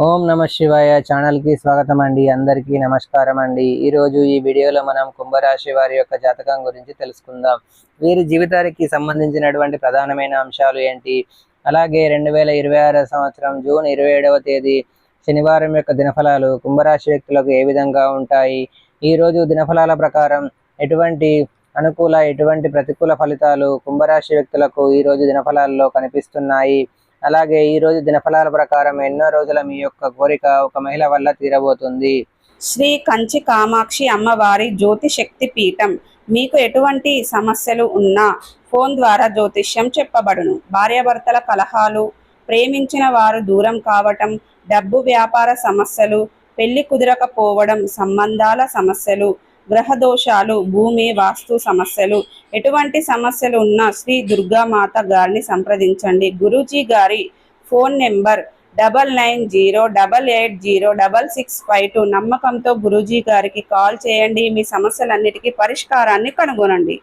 ఓం నమ శివాయ ఛానల్ కి స్వాగతం అండి. అందరికీ నమస్కారం అండి. ఈ రోజు ఈ వీడియోలో మనం కుంభరాశి వారి యొక్క జాతకం గురించి తెలుసుకుందాం. వీరి జీవితానికి సంబంధించినటువంటి ప్రధానమైన అంశాలు ఏంటి, అలాగే 2026 సంవత్సరం జూన్ 27వ తేదీ శనివారం యొక్క దినఫలాలు కుంభరాశి వ్యక్తులకు ఏ విధంగా ఉంటాయి, ఈ రోజు దినఫలాల ప్రకారం ఎటువంటి అనుకూల ఎటువంటి ప్రతికూల ఫలితాలు కుంభరాశి వ్యక్తులకు ఈ రోజు దినఫలాల్లో కనిపిస్తున్నాయి, అలాగే ఈ రోజు దినఫలాల ప్రకారం ఎన్నో రోజుల మీ యొక్క కోరిక ఒక మహిళ వల్ల తీరబోతుంది. శ్రీ కంచి కామాక్షి అమ్మవారి జ్యోతి శక్తి పీఠం. మీకు ఎటువంటి సమస్యలు ఉన్నా ఫోన్ ద్వారా జ్యోతిష్యం చెప్పబడును. భార్యాభర్తల కలహాలు, ప్రేమించిన వారు దూరం కావటం, డబ్బు వ్యాపార సమస్యలు, పెళ్లి కుదరకపోవడం, సంబంధాల సమస్యలు, గ్రహ దోషాలు, భూమి వాస్తు సమస్యలు, ఎటువంటి సమస్యలు ఉన్నా శ్రీ దుర్గామాత గారిని సంప్రదించండి. గురూజీ గారి ఫోన్ నెంబర్ 9908806652. నమ్మకంతో గురూజీ గారికి కాల్ చేయండి. మీ సమస్యలన్నిటికీ పరిష్కారాన్ని కనుగొనండి.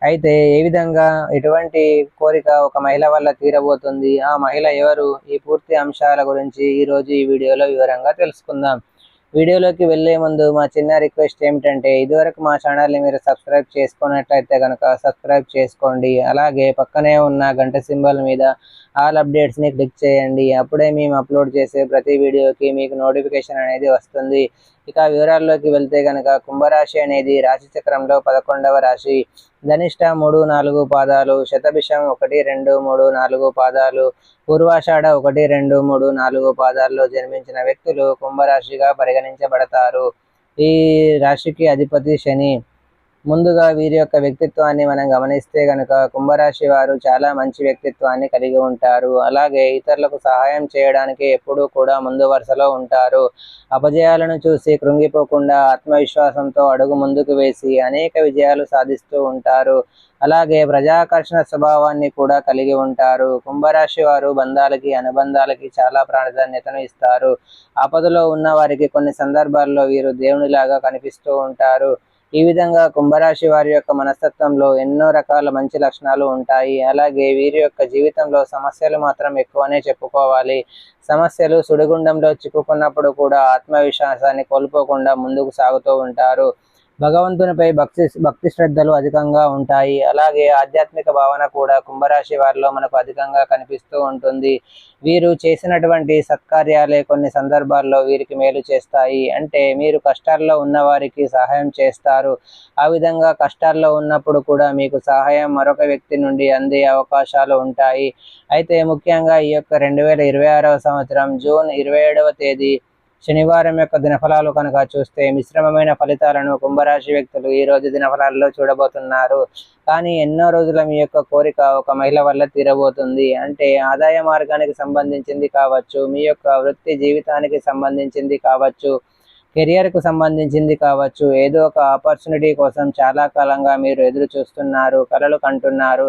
అయితే ఏ విధంగా ఎటువంటి కోరిక ఒక మహిళ వల్ల తీరబోతుంది, ఆ మహిళ ఎవరు, ఈ పూర్తి అంశాల గురించి ఈ రోజు ఈ వీడియోలో వివరంగా తెలుసుకుందాం. వీడియోలోకి వెళ్లే ముందు మా చిన్న రిక్వెస్ట్ ఏమిటంటే, ఇదివరకు మా ఛానల్ని మీరు సబ్స్క్రైబ్ చేసుకున్నట్లయితే కనుక సబ్స్క్రైబ్ చేసుకోండి. అలాగే పక్కనే ఉన్న గంట సింబల్ మీద ఆల్ అప్డేట్స్ని క్లిక్ చేయండి. అప్పుడే మేము అప్లోడ్ చేసే ప్రతి వీడియోకి మీకు నోటిఫికేషన్ అనేది వస్తుంది. ఇక వివరాల్లోకి వెళ్తే కనుక, కుంభరాశి అనేది రాశి చక్రంలో 11వ రాశి. ధనిష్ట 3-4 పాదాలు, శతభిషం 1-2-3-4 పాదాలు, పూర్వాషాఢ 1-2-3-4 పాదాల్లో జన్మించిన వ్యక్తులు కుంభరాశిగా పరిగణించబడతారు. ఈ రాశికి అధిపతి శని. ముందుగా వీరి యొక్క వ్యక్తిత్వాన్ని మనం గమనిస్తే కనుక, కుంభరాశి వారు చాలా మంచి వ్యక్తిత్వాన్ని కలిగి ఉంటారు. అలాగే ఇతరులకు సహాయం చేయడానికి ఎప్పుడూ కూడా ముందు వరుసలో ఉంటారు. అపజయాలను చూసి కృంగిపోకుండా ఆత్మవిశ్వాసంతో అడుగు ముందుకు వేసి అనేక విజయాలు సాధిస్తూ ఉంటారు. అలాగే ప్రజాకర్షణ స్వభావాన్ని కూడా కలిగి ఉంటారు. కుంభరాశి వారు బంధాలకి, అనుబంధాలకి చాలా ప్రాధాన్యతను ఇస్తారు. ఆపదలో ఉన్న వారికి కొన్ని సందర్భాల్లో వీరు దేవునిలాగా కనిపిస్తూ ఉంటారు. ఈ విధంగా కుంభరాశి వారి యొక్క మనస్తత్వంలో ఎన్నో రకాల మంచి లక్షణాలు ఉంటాయి. అలాగే వీరి యొక్క జీవితంలో సమస్యలు మాత్రం ఎక్కువనే చెప్పుకోవాలి. సమస్యలు సుడిగుండంలో చిక్కుకున్నప్పుడు కూడా ఆత్మవిశ్వాసాన్ని కోల్పోకుండా ముందుకు సాగుతూ ఉంటారు. భగవంతునిపై భక్తి శ్రద్ధలు అధికంగా ఉంటాయి. అలాగే ఆధ్యాత్మిక భావన కూడా కుంభరాశి వారిలో మనకు అధికంగా కనిపిస్తూ ఉంటుంది. వీరు చేసినటువంటి సత్కార్యాలే కొన్ని సందర్భాల్లో వీరికి మేలు చేస్తాయి. అంటే మీరు కష్టాల్లో ఉన్న వారికి సహాయం చేస్తారు. ఆ విధంగా కష్టాల్లో ఉన్నప్పుడు కూడా మీకు సహాయం మరొక వ్యక్తి నుండి అందే అవకాశాలు ఉంటాయి. అయితే ముఖ్యంగా ఈ యొక్క 2026వ సంవత్సరం జూన్ 27వ తేదీ శనివారం యొక్క దినఫలాలు కనుక చూస్తే, మిశ్రమమైన ఫలితాలను కుంభరాశి వ్యక్తులు ఈ రోజు దినఫలాల్లో చూడబోతున్నారు. కానీ ఎన్నో రోజుల మీ యొక్క కోరిక ఒక మహిళ వల్ల తీరబోతుంది. అంటే ఆదాయ మార్గానికి సంబంధించింది కావచ్చు, మీ యొక్క వృత్తి జీవితానికి సంబంధించింది కావచ్చు, కెరియర్కు సంబంధించింది కావచ్చు, ఏదో ఒక ఆపర్చునిటీ కోసం చాలా కాలంగా మీరు ఎదురు చూస్తున్నారు, కలలు కంటున్నారు.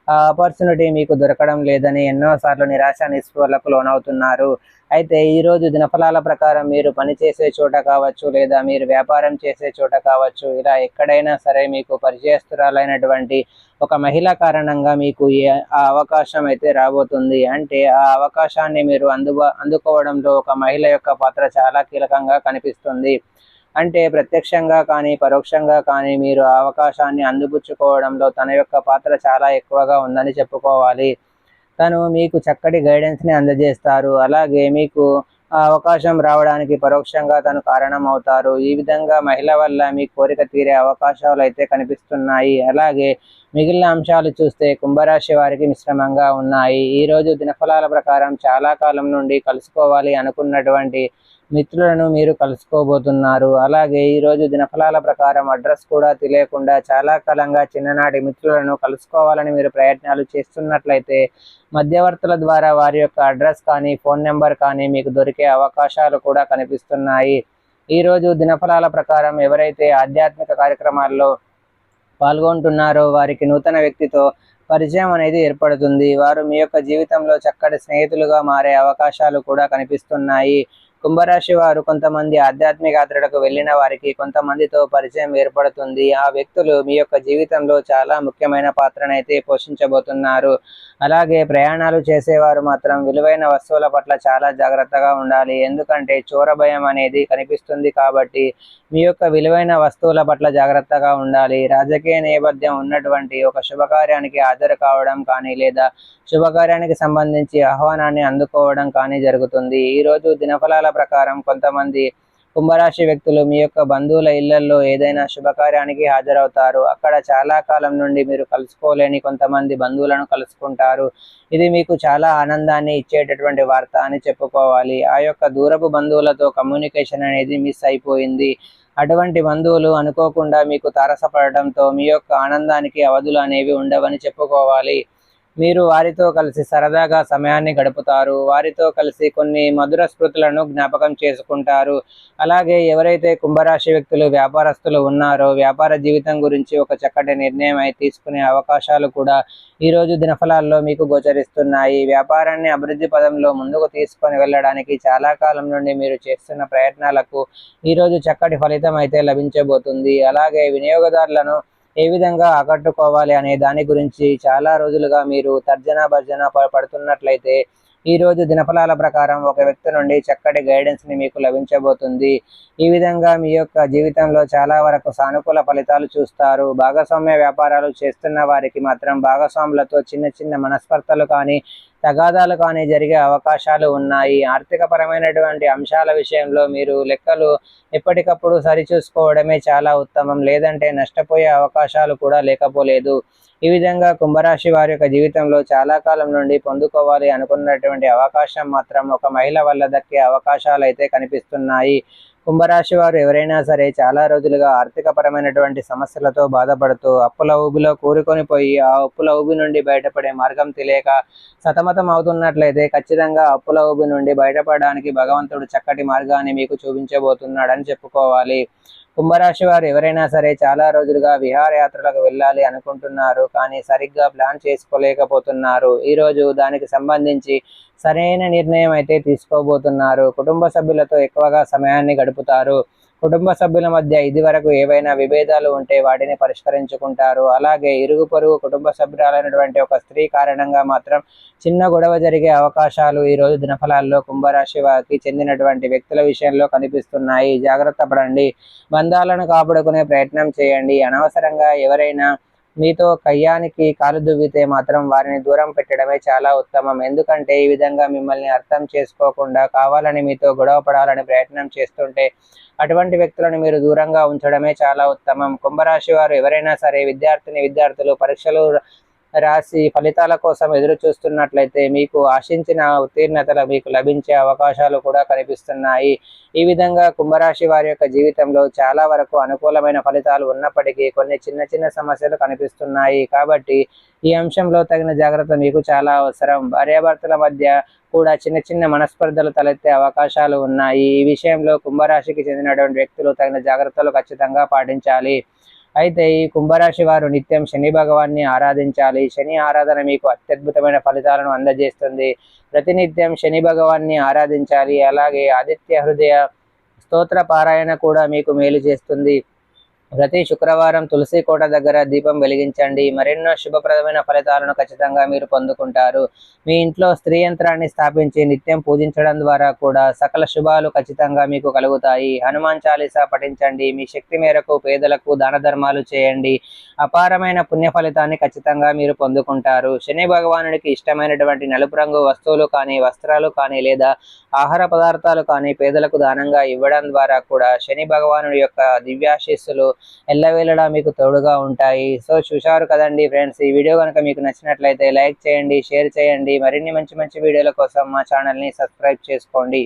ఆ ఆపర్చునిటీ మీకు దొరకడం లేదని ఎన్నోసార్లు నిరాశ నిస్పృహలకు లోనవుతున్నారు. అయితే ఈరోజు దినఫలాల ప్రకారం మీరు పనిచేసే చోట కావచ్చు, లేదా మీరు వ్యాపారం చేసే చోట కావచ్చు, ఇలా ఎక్కడైనా సరే మీకు పరిచయస్తురాలైనటువంటి ఒక మహిళ కారణంగా మీకు ఆ అవకాశం అయితే రాబోతుంది. అంటే ఆ అవకాశాన్ని మీరు అందుకోవడంలో ఒక మహిళ యొక్క పాత్ర చాలా కీలకంగా కనిపిస్తుంది. అంటే ప్రత్యక్షంగా కానీ పరోక్షంగా కానీ మీరు ఆ అవకాశాన్ని అందిపుచ్చుకోవడంలో తన యొక్క పాత్ర చాలా ఎక్కువగా ఉందని చెప్పుకోవాలి. తను మీకు చక్కటి గైడెన్స్ని అందజేస్తారు. అలాగే మీకు ఆ అవకాశం రావడానికి పరోక్షంగా తను కారణం అవుతారు. ఈ విధంగా మహిళ వల్ల మీ కోరిక తీరే అవకాశాలు అయితే కనిపిస్తున్నాయి. అలాగే మిగిలిన అంశాలు చూస్తే కుంభరాశి వారికి మిశ్రమంగా ఉన్నాయి. ఈరోజు దినఫలాల ప్రకారం చాలా కాలం నుండి కలుసుకోవాలి అనుకున్నటువంటి మిత్రులను మీరు కలుసుకోబోతున్నారు. అలాగే ఈరోజు దినఫలాల ప్రకారం అడ్రస్ కూడా తెలియకుండా చాలా కాలంగా చిన్ననాటి మిత్రులను కలుసుకోవాలని మీరు ప్రయత్నాలు చేస్తున్నట్లయితే, మధ్యవర్తుల ద్వారా వారి యొక్క అడ్రస్ కానీ ఫోన్ నెంబర్ కానీ మీకు దొరికే అవకాశాలు కూడా కనిపిస్తున్నాయి. ఈరోజు దినఫలాల ప్రకారం ఎవరైతే ఆధ్యాత్మిక కార్యక్రమాల్లో పాల్గొంటున్నారో వారికి నూతన వ్యక్తితో పరిచయం అనేది ఏర్పడుతుంది. వారు మీ యొక్క జీవితంలో చక్కటి స్నేహితులుగా మారే అవకాశాలు కూడా కనిపిస్తున్నాయి. కుంభరాశి వారు కొంతమంది ఆధ్యాత్మిక యాత్రలకు వెళ్ళిన వారికి కొంతమందితో పరిచయం ఏర్పడుతుంది. ఆ వ్యక్తులు మీ యొక్క జీవితంలో చాలా ముఖ్యమైన పాత్రనైతే పోషించబోతున్నారు. అలాగే ప్రయాణాలు చేసేవారు మాత్రం విలువైన వస్తువుల పట్ల చాలా జాగ్రత్తగా ఉండాలి. ఎందుకంటే చోర భయం అనేది కనిపిస్తుంది కాబట్టి మీ యొక్క విలువైన వస్తువుల పట్ల జాగ్రత్తగా ఉండాలి. రాజకీయ నేపథ్యం ఉన్నటువంటి ఒక శుభకార్యానికి హాజరు కావడం కానీ లేదా శుభకార్యానికి సంబంధించి ఆహ్వానాన్ని అందుకోవడం కానీ జరుగుతుంది. ఈరోజు దినఫలాల ప్రకారం కొంతమంది కుంభరాశి వ్యక్తులు మీ యొక్క బంధువుల ఇళ్లలో ఏదైనా శుభకార్యానికి హాజరవుతారు. అక్కడ చాలా కాలం నుండి మీరు కలుసుకోలేని కొంతమంది బంధువులను కలుసుకుంటారు. ఇది మీకు చాలా ఆనందాన్ని ఇచ్చేటటువంటి వార్త అని చెప్పుకోవాలి. ఆ యొక్క దూరపు బంధువులతో కమ్యూనికేషన్ అనేది మిస్ అయిపోయింది. అటువంటి బంధువులు అనుకోకుండా మీకు తారసపడటంతో మీ యొక్క ఆనందానికి అవధులు అనేవి ఉండవని చెప్పుకోవాలి. మీరు వారితో కలిసి సరదాగా సమయాన్ని గడుపుతారు. వారితో కలిసి కొన్ని మధుర స్మృతులను జ్ఞాపకం చేసుకుంటారు. అలాగే ఎవరైతే కుంభరాశి వ్యక్తులు వ్యాపారస్తులు ఉన్నారో వ్యాపార జీవితం గురించి ఒక చక్కటి నిర్ణయం తీసుకునే అవకాశాలు కూడా ఈరోజు దినఫలాల్లో మీకు గోచరిస్తున్నాయి. వ్యాపారాన్ని అభివృద్ధి పదంలో ముందుకు తీసుకొని వెళ్ళడానికి చాలా కాలం నుండి మీరు చేస్తున్న ప్రయత్నాలకు ఈరోజు చక్కటి ఫలితం అయితే లభించబోతుంది. అలాగే వినియోగదారులను ఏ విధంగా ఆకట్టుకోవాలి అనే దాని గురించి చాలా రోజులుగా మీరు తర్జన భర్జన పడుతున్నట్లయితే ఈ రోజు దినఫలాల ప్రకారం ఒక వ్యక్తి నుండి చక్కటి గైడెన్స్ ని మీకు లభించబోతుంది. ఈ విధంగా మీ యొక్క జీవితంలో చాలా వరకు సానుకూల ఫలితాలు చూస్తారు. భాగస్వామ్య వ్యాపారాలు చేస్తున్న వారికి మాత్రం భాగస్వాములతో చిన్న చిన్న మనస్పర్ధలు కానీ తగాదాలు కానీ జరిగే అవకాశాలు ఉన్నాయి. ఆర్థిక పరమైనటువంటి అంశాల విషయంలో మీరు లెక్కలు ఎప్పటికప్పుడు సరిచూసుకోవడమే చాలా ఉత్తమం. లేదంటే నష్టపోయే అవకాశాలు కూడా లేకపోలేదు. ఈ విధంగా కుంభరాశి వారి యొక్క జీవితంలో చాలా కాలం నుండి పొందుకోవాలి అనుకున్నటువంటి అవకాశం మాత్రం ఒక మహిళ వల్ల దక్కే అవకాశాలు అయితే కనిపిస్తున్నాయి. కుంభరాశి వారు ఎవరైనా సరే చాలా రోజులుగా ఆర్థిక పరమైనటువంటి సమస్యలతో బాధపడుతూ అప్పుల ఊబిలో కూరుకొని పోయి ఆ అప్పుల ఊబి నుండి బయటపడే మార్గం తెలియక సతమతం అవుతున్నట్లయితే ఖచ్చితంగా అప్పుల ఊబి నుండి బయటపడడానికి భగవంతుడు చక్కటి మార్గాన్ని మీకు చూపించబోతున్నాడని చెప్పుకోవాలి. కుంభరాశి వారు ఎవరైనా సరే చాలా రోజులుగా విహారయాత్రలకు వెళ్ళాలి అనుకుంటున్నారు, కానీ సరిగ్గా ప్లాన్ చేసుకోలేకపోతున్నారు. ఈరోజు దానికి సంబంధించి సరైన నిర్ణయం అయితే తీసుకోబోతున్నారు. కుటుంబ సభ్యులతో ఎక్కువగా సమయాన్ని గడుపుతారు. కుటుంబ సభ్యుల మధ్య ఇది వరకు ఏవైనా విభేదాలు ఉంటే వాటిని పరిష్కరించుకుంటారు. అలాగే ఇరుగు పొరుగు కుటుంబ సభ్యురాలైనటువంటి ఒక స్త్రీ కారణంగా మాత్రం చిన్న గొడవ జరిగే అవకాశాలు ఈ రోజు దినఫలాల్లో కుంభరాశి వారికి చెందినటువంటి వ్యక్తుల విషయంలో కనిపిస్తున్నాయి. జాగ్రత్త పడండి. బంధాలను కాపాడుకునే ప్రయత్నం చేయండి. అనవసరంగా ఎవరైనా మీతో కయ్యానికి కాలు దువ్వితే మాత్రం వారిని దూరం పెట్టడమే చాలా ఉత్తమం. ఎందుకంటే ఈ విధంగా మిమ్మల్ని అర్థం చేసుకోకుండా కావాలని మీతో గొడవ పడాలని ప్రయత్నం చేస్తుంటే అటువంటి వ్యక్తులను మీరు దూరంగా ఉంచడమే చాలా ఉత్తమం. కుంభరాశి వారు ఎవరైనా సరే విద్యార్థులు పరీక్షలు రాసి ఫలితాల కోసం ఎదురు చూస్తున్నట్లయితే మీకు ఆశించిన ఉత్తీర్ణతలు మీకు లభించే అవకాశాలు కూడా కనిపిస్తున్నాయి. ఈ విధంగా కుంభరాశి వారి యొక్క జీవితంలో చాలా వరకు అనుకూలమైన ఫలితాలు ఉన్నప్పటికీ కొన్ని చిన్న చిన్న సమస్యలు కనిపిస్తున్నాయి. కాబట్టి ఈ అంశంలో తగిన జాగ్రత్త మీకు చాలా అవసరం. భార్యాభర్తల మధ్య కూడా చిన్న చిన్న మనస్పర్ధలు తలెత్తే అవకాశాలు ఉన్నాయి. ఈ విషయంలో కుంభరాశికి చెందినటువంటి వ్యక్తులు తగిన జాగ్రత్తలు ఖచ్చితంగా పాటించాలి. అయితే ఈ కుంభరాశి వారు నిత్యం శని భగవాన్ని ఆరాధించాలి. శని ఆరాధన మీకు అత్యద్భుతమైన ఫలితాలను అందజేస్తుంది. ప్రతినిత్యం శని భగవాన్ని ఆరాధించాలి. అలాగే ఆదిత్య హృదయ స్తోత్ర పారాయణ కూడా మీకు మేలు చేస్తుంది. ప్రతి శుక్రవారం తులసి కోట దగ్గర దీపం వెలిగించండి. మరెన్నో శుభప్రదమైన ఫలితాలను ఖచ్చితంగా మీరు పొందుకుంటారు. మీ ఇంట్లో స్త్రీ యంత్రాన్ని స్థాపించి నిత్యం పూజించడం ద్వారా కూడా సకల శుభాలు ఖచ్చితంగా మీకు కలుగుతాయి. హనుమాన్ చాలీసా పఠించండి. మీ శక్తి మేరకు పేదలకు దాన ధర్మాలు చేయండి. అపారమైన పుణ్య ఫలితాన్ని ఖచ్చితంగా మీరు పొందుకుంటారు. శని భగవానుడికి ఇష్టమైనటువంటి నలుపు రంగు వస్తువులు కానీ వస్త్రాలు కానీ లేదా ఆహార పదార్థాలు కానీ పేదలకు దానంగా ఇవ్వడం ద్వారా కూడా శని భగవానుడి యొక్క దివ్యాశీస్సులు ఎల్లవేళలా మీకు తోడుగా ఉంటాయి. సో చూశారు కదండి ఫ్రెండ్స్, ఈ వీడియో కనుక మీకు నచ్చినట్లయితే లైక్ చేయండి, షేర్ చేయండి. మరిన్ని మంచి మంచి వీడియోల కోసం మా ఛానల్ని సబ్స్క్రైబ్ చేసుకోండి.